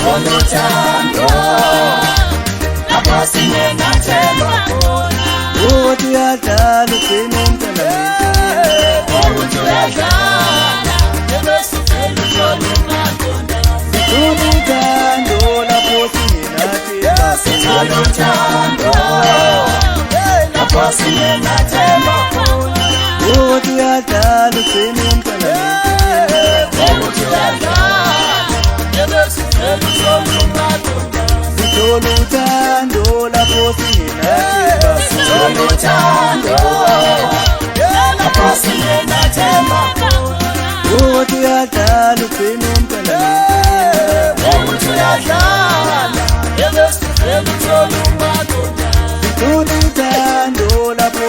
Soluthando lapho singenathemba khona. Uthi uyadlala ugcine umntana Uthi uyadlala ebese uvele ushone ungaqonda. Soluthando lapho singenathemba. Soluthando lapho singenathemba khona. Uthi uyadlala ugcine umntana Uthi uyadlala ebese uvele ushone ungaqonda. Soluthando lapho singenathemba. Soluthando